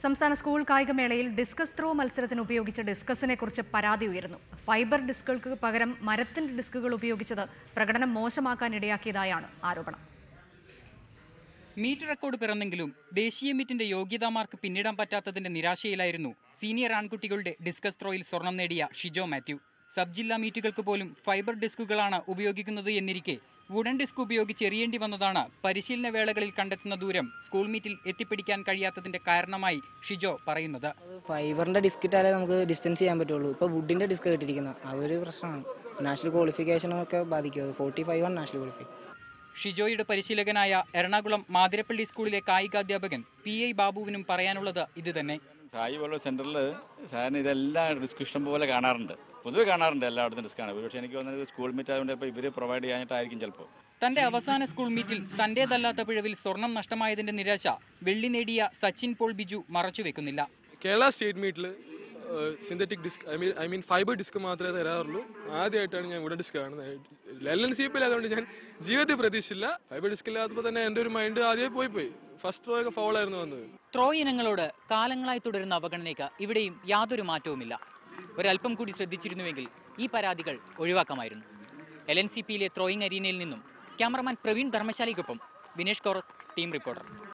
സംസ്ഥാന school കായികമേളയിൽ discus throw മത്സരത്തിന് ഉപയോഗിച്ച ഡിസ്കസിനെ കുറിച്ച് പരാതി ഉയർന്നു. ഫൈബർ ഡിസ്കുകൾക്ക് പകരം മരത്തിന്റെ ഡിസ്കുകൾ ഉപയോഗിച്ചത് പ്രകടനം മോശമാക്കാൻ ഇടയാക്കിയതായാണ് ആരോപണം. മീറ്റ് റെക്കോർഡ് പിറന്നെങ്കിലും ദേശീയ മീറ്റിന്റെ യോഗ്യതാ മാർക്ക് പിന്നിടാൻ പറ്റാത്തതിന്റെ നിരാശയിലായിരുന്നു സീനിയർ ആൺകുട്ടികളുടെ ഡിസ്കസ് ത്രോയിൽ സ്വർണം നേടിയ ഷിജോ മാത്യു. സബ് ജില്ലാ മീറ്റുകൾക്ക് പോലും ഫൈബർ ഡിസ്കുകളാണ് ഉപയോഗിക്കുന്നത് എന്നിരിക്കെ വുഡൻ ഡിസ്ക് ഉപയോഗിച്ച് എറിയേണ്ടി വന്നതാണ് പരിശീലന വേളകളിൽ കണ്ടെത്തുന്ന ദൂരം സ്കൂൾ മീറ്റിൽ എത്തിപ്പിടിക്കാൻ കഴിയാത്തതിന്റെ കാരണമായി ഷിജോ പറയുന്നത്. ഫൈബറിന്റെ ഡിസ്ക് ഇട്ടാലേ നമുക്ക് ഡിസ്റ്റൻസ് ചെയ്യാൻ പറ്റുള്ളൂ. ഇപ്പോൾ വുഡിന്റെ ഡിസ്ക് കിട്ടിയിരിക്കുന്നത് അതൊരു പ്രശ്നമാണ്. നാഷണൽ ക്വാളിഫിക്കേഷനൊക്കെ ബാധിക്കും. 45 ആണ് നാഷണൽ ക്വാളിഫൈ. ഷിജോയുടെ പരിശീലകനായ എറണാകുളം മാതിരപ്പള്ളി സ്കൂളിലെ കായികാധ്യാപകൻ PI ബാബുവിനും പറയാനുള്ളത് ഇത് തന്നെ. സായി പോലുള്ള സെന്ററിൽ സാറിന് ഇതെല്ലാം ഡിസ്ക് ഇഷ്ടം പോലെ കാണാറുണ്ട്, പൊതുവെ കാണാറുണ്ട്, എല്ലായിടത്തും ഡിസ്ക്കാണ്. പക്ഷേ എനിക്ക് തോന്നുന്നത് സ്കൂൾ മീറ്റ് ആയതുകൊണ്ട് ഇപ്പോൾ ഇവർ പ്രൊവൈഡ് ചെയ്യാനായിട്ടായിരിക്കും ചിലപ്പോൾ. തന്റെ അവസാന സ്കൂൾ മീറ്റിൽ തന്റേതല്ലാത്ത പിഴവിൽ സ്വർണം നഷ്ടമായതിന്റെ നിരാശ വെള്ളി നേടിയ സച്ചിൻ പോൾ ബിജു മറച്ചുവെക്കുന്നില്ല. കേരള സ്റ്റേറ്റ് മീറ്റിൽ synthetic disc I mean fibre disc മാത്രമേ തരാറുള്ളൂ. ആദ്യമായിട്ടാണ് ഞാൻ വുഡൻ ഡിസ്ക് കാണുന്നത്. LNCP അതുകൊണ്ട് ഞാൻ ജീവിതത്തിൽ പ്രതീക്ഷിച്ചില്ല. ഫൈബർ ഡിസ്ക് ഇല്ലാത്തപ്പോൾ തന്നെ എൻ്റെ ഒരു മൈൻഡ് ആദ്യമേ പോയി. ഫസ്റ്റ് ത്രോ ഒക്കെ ഫൗളായിരുന്നു വന്നത്. ത്രോ ഇനങ്ങളോട് കാലങ്ങളായി തുടരുന്ന അവഗണനയ്ക്ക് ഇവിടെയും യാതൊരു മാറ്റവുമില്ല. ഒരല്പം കൂടി ശ്രദ്ധിച്ചിരുന്നുവെങ്കിൽ ഈ പരാതികൾ ഒഴിവാക്കാമായിരുന്നു. LNCPയിലെ ത്രോയിങ് അരീനയിൽ നിന്നും ക്യാമറമാൻ പ്രവീൺ ധർമ്മശാലയ്ക്കൊപ്പം വിനേഷ് കൗർ, ടീം റിപ്പോർട്ടർ.